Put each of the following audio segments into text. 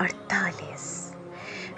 48।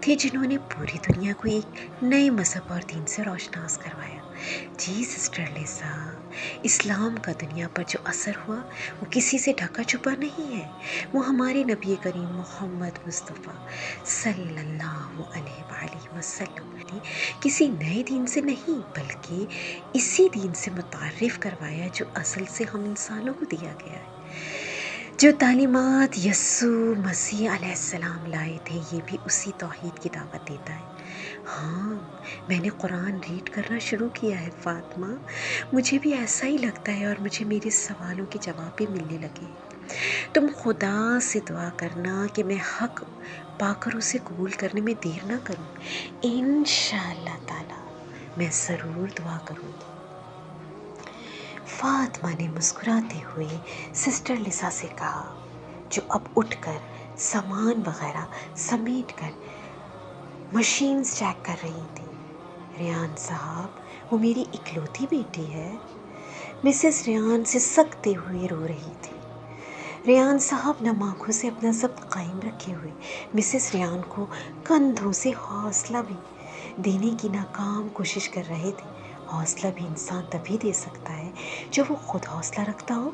تھے جنہوں نے پوری دنیا کو ایک نئے مذہب اور دین سے روشناس کروایا۔ جی سسٹر لیسا، اسلام کا دنیا پر جو اثر ہوا وہ کسی سے ڈھکا چھپا نہیں ہے، وہ ہمارے نبی کریم محمد مصطفیٰ صلی اللہ علیہ وآلہ وسلم نے کسی نئے دین سے نہیں بلکہ اسی دین سے متعارف کروایا جو اصل سے ہم انسانوں کو دیا گیا ہے۔ جو تعلیمات یسوع مسیح علیہ السلام لائے تھے یہ بھی اسی توحید کی دعوت دیتا ہے۔ ہاں، میں نے قرآن ریڈ کرنا شروع کیا ہے فاطمہ، مجھے بھی ایسا ہی لگتا ہے اور مجھے میرے سوالوں کے جواب بھی ملنے لگے۔ تم خدا سے دعا کرنا کہ میں حق پا کر اسے قبول کرنے میں دیر نہ کروں۔ انشاءاللہ تعالی میں ضرور دعا کروں گی۔ فاطمہ نے مسکراتے ہوئے سسٹر لیسا سے کہا، جو اب اٹھ کر سامان وغیرہ سمیٹ کر مشینز چیک کر رہی تھی۔ ریان صاحب، وہ میری اکلوتی بیٹی ہے۔ مسز ریان سے سکتے ہوئے رو رہی تھی۔ ریان صاحب نم آنکھوں سے اپنا ضبط قائم رکھے ہوئے مسز ریان کو کندھوں سے حوصلہ بھی دینے کی ناکام کوشش کر رہے تھے۔ حوصلہ بھی انسان تبھی دے سکتا ہے جب وہ خود حوصلہ رکھتا ہو۔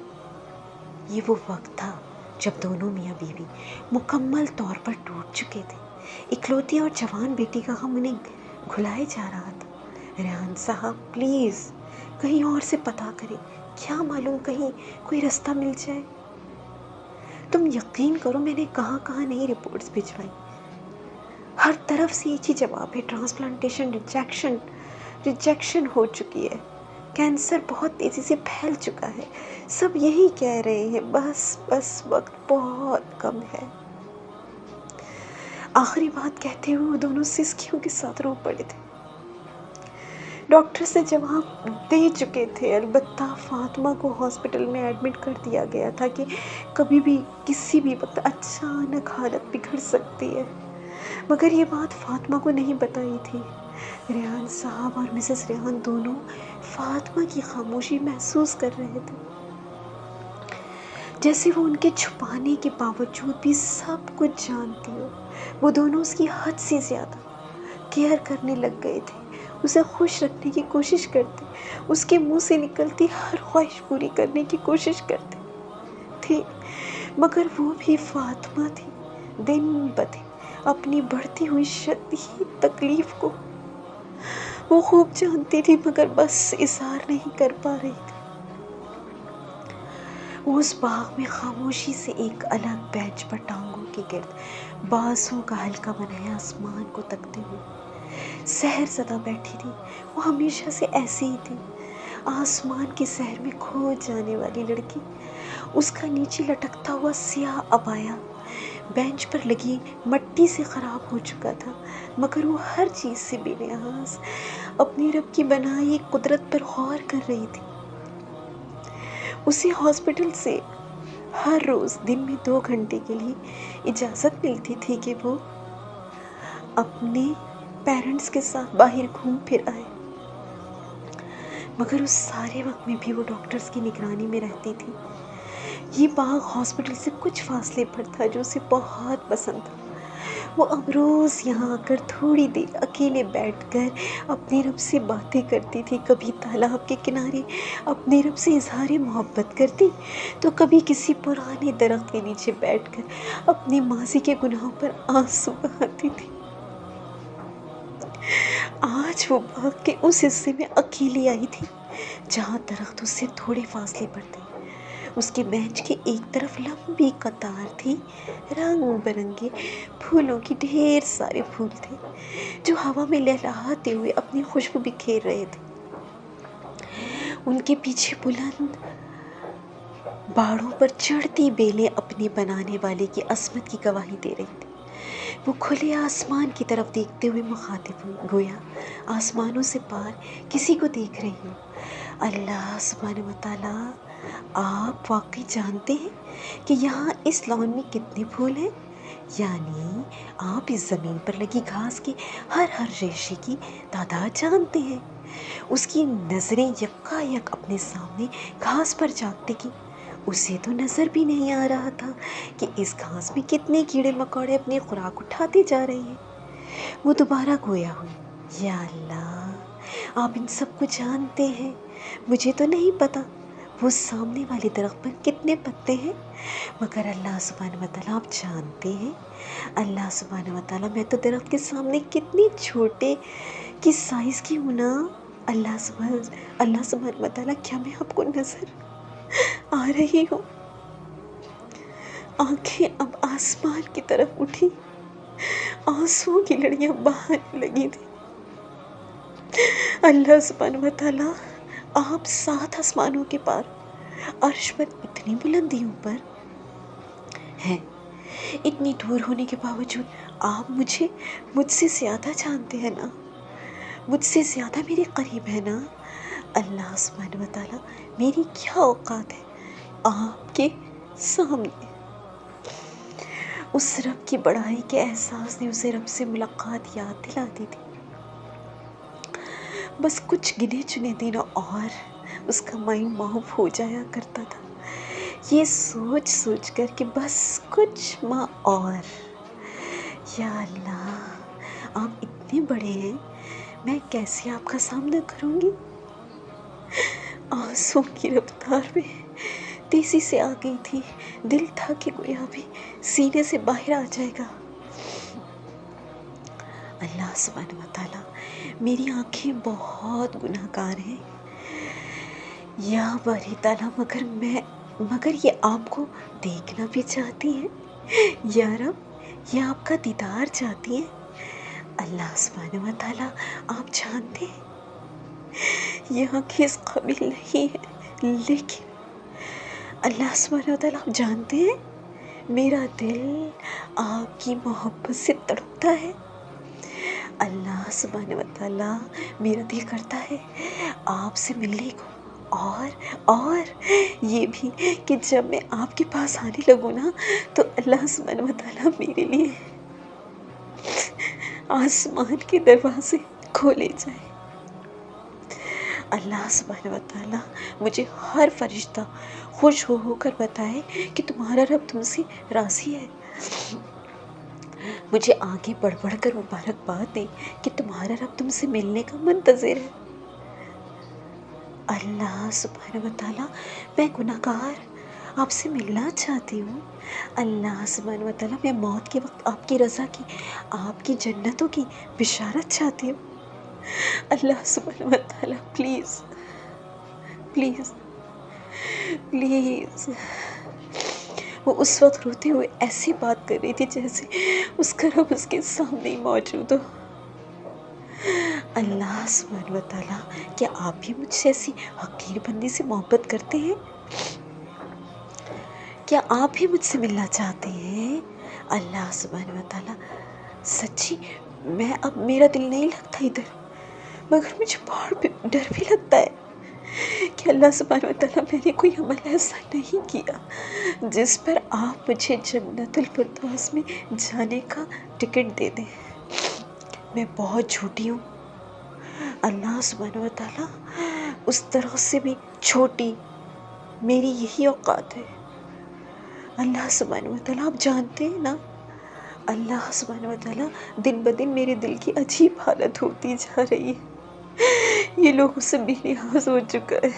یہ وہ وقت تھا جب دونوں میاں بیوی مکمل طور پر ٹوٹ چکے تھے۔ اکلوتی اور جوان بیٹی کا غم انہیں گھلائے جا رہا تھا۔ ریحان صاحب پلیز کہیں اور سے پتہ کریں، کیا معلوم کہیں کوئی رستہ مل جائے۔ تم یقین کرو میں نے کہاں کہاں نہیں رپورٹس بھجوائی، ہر طرف سے ایک ہی جواب ہے، ٹرانسپلانٹیشن ریجیکشن ہو چکی ہے، کینسر بہت تیزی سے پھیل چکا ہے، سب یہی کہہ رہے ہیں، بس وقت بہت کم ہے۔ آخری بات کہتے ہوئے وہ دونوں سسکیوں کے ساتھ رو پڑے تھے۔ ڈاکٹر سے جواب دے چکے تھے، البتہ فاطمہ کو ہاسپٹل میں ایڈمٹ کر دیا گیا تھا کہ کبھی بھی کسی بھی وقت اچانک حالت بگڑ سکتی ہے، مگر یہ بات فاطمہ کو نہیں بتائی تھی۔ ریحان صاحب اور مسز ریحان دونوں فاطمہ کی خاموشی محسوس کر رہے تھے، جیسے وہ ان کے چھپانے کے باوجود بھی سب کچھ جانتی ہو۔ وہ دونوں اس کی حد سے زیادہ کیئر کرنے لگ گئے تھے، اسے خوش رکھنے کی کوشش کرتے، اس کے منہ سے نکلتی ہر خواہش پوری کرنے کی کوشش کرتے تھے، مگر وہ بھی فاطمہ تھی، دن بدن اپنی بڑھتی ہوئی شدید تکلیف کو وہ خوب جانتی تھی، مگر بس اظہار نہیں کر پا رہی تھی۔ وہ اس باغ میں خاموشی سے ایک الگ بینچ پر ٹانگوں کے گرد بازوں کا حلقہ بنایا آسمان کو تکتے ہوئے سحر زدہ بیٹھی تھی۔ وہ ہمیشہ سے ایسی ہی تھی، آسمان کے سحر میں کھو جانے والی لڑکی۔ اس کا نیچے لٹکتا ہوا سیاہ عبایا بینچ پر لگی مٹی سے خراب ہو چکا تھا، مگر وہ ہر چیز سے بے نیاز اپنی رب کی بنائی قدرت پر غور کر رہی تھی۔ اسے ہاسپٹل سے ہر روز دن میں 2 گھنٹے کے لیے اجازت ملتی تھی کہ وہ اپنے پیرنٹس کے ساتھ باہر گھوم پھر آئے، مگر اس سارے وقت میں بھی وہ ڈاکٹرز کی نگرانی میں رہتی تھی۔ یہ باغ ہاسپٹل سے کچھ فاصلے پر تھا جو اسے بہت پسند تھا۔ وہ اب روز یہاں آ کر تھوڑی دیر اکیلے بیٹھ کر اپنے رب سے باتیں کرتی تھی، کبھی تالاب کے کنارے اپنے رب سے اظہار محبت کرتی، تو کبھی کسی پرانے درخت کے نیچے بیٹھ کر اپنے ماضی کے گناہوں پر آنسو بہاتی تھی۔ آج وہ باغ کے اس حصے میں اکیلی آئی تھی جہاں درخت اس سے تھوڑے فاصلے پر تھے۔ اس کے بینچ کے ایک طرف لمبی قطار تھی، رنگ برنگے پھولوں کی ڈھیر سارے پھول تھے جو ہوا میں لہلہاتے ہوئے اپنی خوشبو بکھیر رہے تھے۔ ان کے پیچھے بلند باڑوں پر چڑھتی بیلیں اپنے بنانے والے کی عظمت کی گواہی دے رہی تھی۔ وہ کھلے آسمان کی طرف دیکھتے ہوئے مخاطب ہوئی، گویا آسمانوں سے پار کسی کو دیکھ رہی ہوں۔ اللہ سبحانہ وتعالیٰ، آپ واقعی جانتے ہیں کہ یہاں اس لان میں کتنے پھول ہیں؟ یعنی آپ اس زمین پر لگی گھاس کے ہر ریشے کی تعداد جانتے ہیں؟ اس کی نظریں یکا یک اپنے سامنے گھاس پر جا ٹکی۔ اسے تو نظر بھی نہیں آ رہا تھا کہ اس گھاس میں کتنے کیڑے مکوڑے اپنی خوراک اٹھاتے جا رہے ہیں۔ وہ دوبارہ گویا ہوئی، یا اللہ آپ ان سب کو جانتے ہیں، مجھے تو نہیں پتا وہ سامنے والے درخت پر کتنے پتے ہیں، مگر اللہ سبحانہ و تعالیٰ آپ جانتے ہیں۔ اللہ سبحانہ و تعالیٰ میں تو درخت کے سامنے کتنی چھوٹے کی سائز کی ہوں نا، اللہ سبحانہ و تعالیٰ کیا میں آپ کو نظر آ رہی ہوں؟ آنکھیں اب آسمان کی طرف اٹھی، آنسوؤں کی لڑیاں بہانے لگی تھی۔ اللہ سبحانہ و تعالیٰ آپ 7 آسمانوں کے پار عرش پر اتنی بلندیوں پر ہیں، اتنی دور ہونے کے باوجود آپ مجھ سے زیادہ جانتے ہیں نا، مجھ سے زیادہ میرے قریب ہے نا۔ اللہ سبحانہ و تعالیٰ میری کیا اوقات ہے آپ کے سامنے؟ اس رب کی بڑائی کے احساس نے اسے رب سے ملاقات یاد دلا دی تھی۔ بس کچھ گنے چنے دنوں اور اس کا مائنڈ معاف ہو جایا کرتا تھا، یہ سوچ سوچ کر کہ بس کچھ ماہ اور۔ یا اللہ آپ اتنے بڑے ہیں، میں کیسے آپ کا سامنا کروں گی؟ آنسوں کی رفتار میں تیزی سے آ گئی تھی، دل تھا کہ گویا بھی سینے سے باہر آ جائے گا۔ اللہ سبحانہ و تعالیٰ میری آنکھیں بہت گناہ گار ہیں، یا باری تعالیٰ مگر یہ آپ کو دیکھنا بھی چاہتی ہیں، یا رب یہ آپ کا دیدار چاہتی ہیں۔ اللہ سبحانہ و تعالیٰ آپ جانتے ہیں یہ آنکھیں اس قابل نہیں ہے، لیکن اللہ سبحانہ و تعالیٰ آپ جانتے ہیں میرا دل آپ کی محبت سے تڑپتا ہے۔ اللہ سبحانہ و تعالیٰ میرا دل کرتا ہے آپ سے ملنے کو، اور یہ بھی کہ جب میں آپ کے پاس آنے لگوں نا تو اللہ سبحانہ و تعالیٰ میرے لیے آسمان کے دروازے کھولے جائیں۔ اللہ سبحانہ و تعالیٰ مجھے ہر فرشتہ خوش ہو کر بتائے کہ تمہارا رب تم سے راضی ہے، مجھے آگے بڑھ بڑھ کر مبارکباد دے کہ تمہارا رب تم سے ملنے کا منتظر ہے۔ اللہ سبحانہ و تعالیٰ میں گناہ گار آپ سے ملنا چاہتی ہوں۔ اللہ سبحانہ و تعالیٰ میں موت کے وقت آپ کی رضا کی، آپ کی جنتوں کی بشارت چاہتی ہوں۔ اللہ سبحانہ و تعالیٰ پلیز پلیز پلیز۔ وہ اس وقت روتے ہوئے ایسی بات کر رہی تھی جیسے اس کا رب اس کے سامنے ہی موجود ہو۔ اللہ سبحانہ و تعالیٰ کیا آپ بھی مجھ سے ایسی حقیر بندی سے محبت کرتے ہیں؟ کیا آپ بھی مجھ سے ملنا چاہتے ہیں؟ اللہ سبحانہ و تعالیٰ سچی اب میرا دل نہیں لگتا ادھر، مگر مجھے بہت ڈر بھی لگتا ہے کہ اللہ سبحانہ و تعالیٰ میں نے کوئی عمل ایسا نہیں کیا جس پر آپ مجھے جنت الفردوس میں جانے کا ٹکٹ دے دیں۔ میں بہت جھوٹی ہوں، اللہ سبحانہ و تعالیٰ اس درخت سے بھی چھوٹی میری یہی اوقات ہے۔ اللہ سبحانہ و تعالیٰ آپ جانتے ہیں نا، اللہ سبحانہ و تعالیٰ دن بدن میرے دل کی عجیب حالت ہوتی جا رہی ہے، یہ لوگوں سے بے نیاز ہو چکا ہے،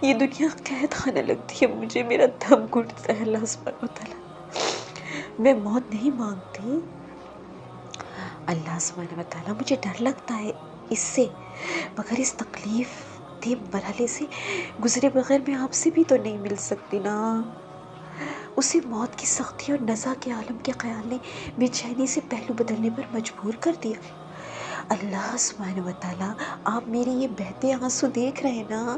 یہ دنیا قید خانہ لگتی ہے مجھے، میرا دم گھٹتا ہے۔ اللہ سبحانہ و تعالیٰ میں موت نہیں مانگتی، اللہ سبحانہ و تعالیٰ مجھے ڈر لگتا ہے اس سے، مگر اس تکلیف دہ مرحلے سے گزرے بغیر میں آپ سے بھی تو نہیں مل سکتی نا۔ اسے موت کی سختی اور نزا کے عالم کے خیال نے بے چینی سے پہلو بدلنے پر مجبور کر دیا۔ اللہ سبحانہ و تعالیٰ آپ میرے یہ بہتے آنسو دیکھ رہے ہیں نا،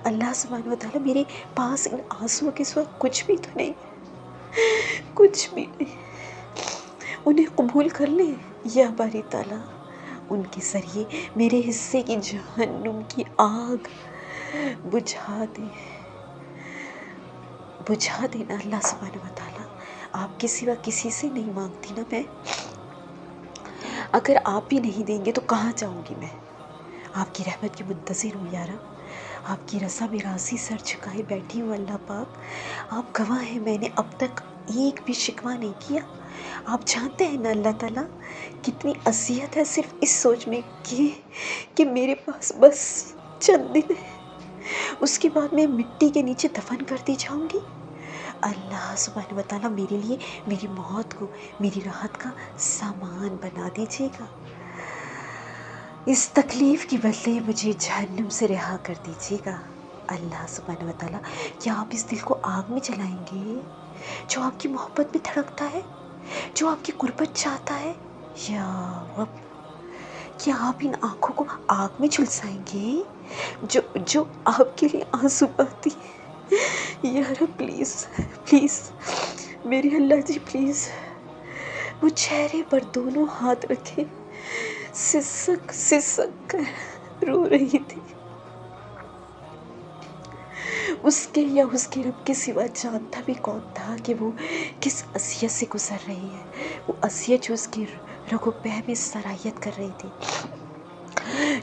اللہ سبحانہ و تعالیٰ میرے پاس ان آنسوؤں کے سوا کچھ بھی تو نہیں، کچھ بھی نہیں، انہیں قبول کر لیں یا باری تعالیٰ ان کے ذریعے میرے حصے کی جہنم کی آگ بجھا دینا۔ اللہ سبحانہ و تعالیٰ آپ کے سوا کسی سے نہیں مانگتی نا میں، اگر آپ بھی نہیں دیں گے تو کہاں جاؤں گی میں؟ آپ کی رحمت کی منتظر ہوں یا رب، آپ کی رضا میں راضی سر جھکائے بیٹھی ہوں۔ اللہ پاک آپ گواہ ہیں، میں نے اب تک ایک بھی شکوہ نہیں کیا، آپ جانتے ہیں نا اللہ تعالیٰ کتنی اذیت ہے صرف اس سوچ میں کہ میرے پاس بس چند دن ہے، اس کے بعد میں مٹی کے نیچے دفن کر دی جاؤں گی۔ اللہ سبحانہ و تعالیٰ میرے لیے میری موت کو میری راحت کا سامان بنا دیجیے گا، اس تکلیف کے بدلے مجھے جہنم سے رہا کر دیجیے گا۔ اللہ سبحانہ و تعالیٰ کیا آپ اس دل کو آگ میں جلائیں گے جو آپ کی محبت میں دھڑکتا ہے، جو آپ کی قربت چاہتا ہے؟ یا رب، کیا آپ ان آنکھوں کو آگ میں جھلسائیں گے جو آپ کے لیے آنسو بہاتی ہے؟ یا رب پلیز پلیز میرے اللہ جی پلیز۔ وہ چہرے پر دونوں ہاتھ رکھے سسک سسک کر رو رہی تھی۔ اس کے یا اس کے رب کے سوا جانتا بھی کون تھا کہ وہ کس اذیت سے گزر رہی ہے، وہ اذیت جو اس کی رگو پہ میں سرایت کر رہی تھی،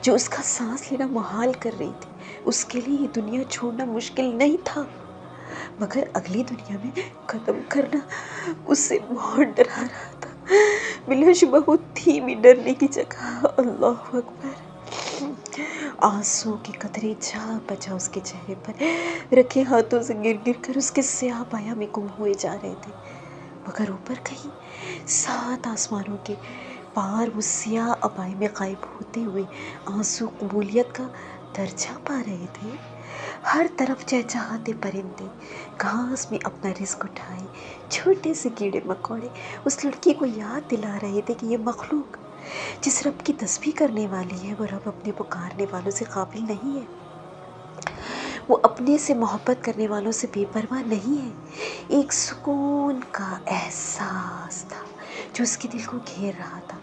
جو اس کا سانس لینا محال کر رہی تھی۔ اس کے لیے یہ دنیا چھوڑنا مشکل نہیں تھا، مگر اگلی دنیا میں قدم کرنا اس سے بہت ڈرا رہا تھا۔ بلا شبہ وہ تھی بھی ڈرنے کی جگہ۔ اللہ اکبر۔ آنسو کے قطرے جا بجا اس کے چہرے پر رکھے ہاتھوں سے گر گر کر اس کے سیاہ بایا میں گم ہوئے جا رہے تھے، مگر اوپر کہیں 7 آسمانوں کے پار وہ سیاہ ابائے میں غائب ہوتے ہوئے آنسو قبولیت کا درجہ پا رہے تھے۔ ہر طرف چہچہاتے پرندے گھاس میں اپنا رزق اٹھائے، چھوٹے سے کیڑے مکوڑے اس لڑکی کو یاد دلا رہے تھے کہ یہ مخلوق جس رب کی تسبیح کرنے والی ہے، وہ رب اپنے پکارنے والوں سے غافل نہیں ہے، وہ اپنے سے محبت کرنے والوں سے بے پرواہ نہیں ہے۔ ایک سکون کا احساس تھا جو اس کے دل کو گھیر رہا تھا۔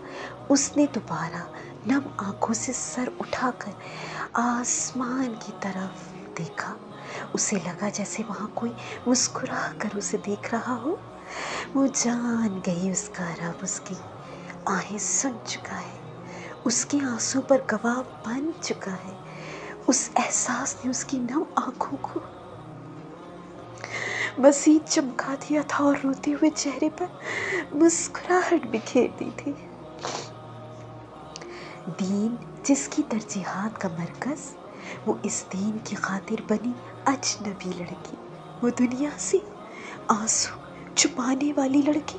اس نے دوبارہ نم آنکھوں سے سر اٹھا کر آسمان کی طرف دیکھا۔ اسے لگا جیسے وہاں کوئی مسکرا کر اسے دیکھ رہا ہو۔ وہ جان گئی اس کا رب اس کی آہیں سن چکا ہے، اس کے آنسوں پر گواہ بن چکا ہے۔ اس احساس نے اس کی نم آنکھوں کو مزید چمکا دیا تھا اور روتے ہوئے چہرے پر مسکراہٹ بکھیر دی تھی۔ دین جس کی ترجیحات کا مرکز، وہ اس دین کی خاطر بنی اجنبی لڑکی، وہ دنیا سے آنسو چھپانے والی لڑکی،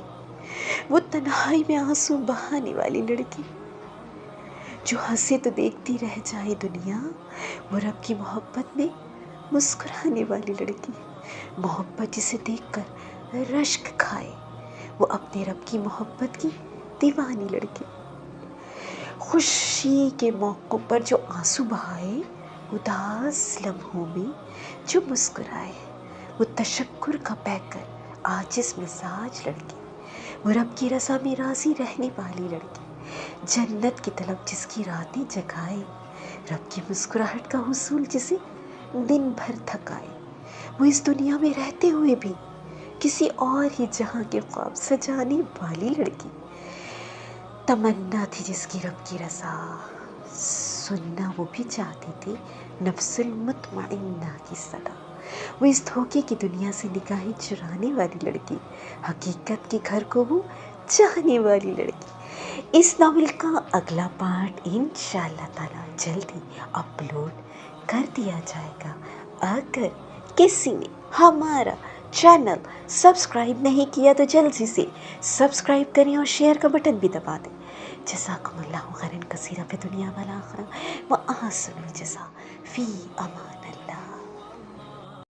وہ تنہائی میں آنسو بہانے والی لڑکی، جو ہنسے تو دیکھتی رہ جائے دنیا، وہ رب کی محبت میں مسکرانے والی لڑکی، محبت جسے دیکھ کر رشک کھائے، وہ اپنے رب کی محبت کی دیوانی لڑکی، خوشی کے موقعوں پر جو آنسو بہائے، اداس لمحوں میں جو مسکرائے، وہ تشکر کا پیکر عاجز مزاج لڑکی، وہ رب کی رضا میں راضی رہنے والی لڑکی، جنت کی طلب جس کی راتیں جگائے، رب کی مسکراہٹ کا حصول جسے دن بھر تھکائے، وہ اس دنیا میں رہتے ہوئے بھی کسی اور ہی جہاں کے خواب سجانے والی لڑکی، تمنا تھی جس کی رب کی رضا، سننا وہ بھی چاہتی تھی نفس المطمئنہ کی صدا، وہ اس دھوکے کی دنیا سے نگاہیں چرانے والی لڑکی، حقیقت کے گھر کو وہ چاہنے والی لڑکی۔ اس ناول کا اگلا پارٹ انشاءاللہ تعالی جلد ہی اپلوڈ کر دیا جائے گا۔ اگر کسی نے ہمارا چینل سبسکرائب نہیں کیا تو جلدی سے سبسکرائب کریں اور شیئر کا بٹن بھی دبا دیں۔ جزاکم اللہ خیرا کثیرا فی دنیا والآخرہ وأحسن الجزاء فی امان۔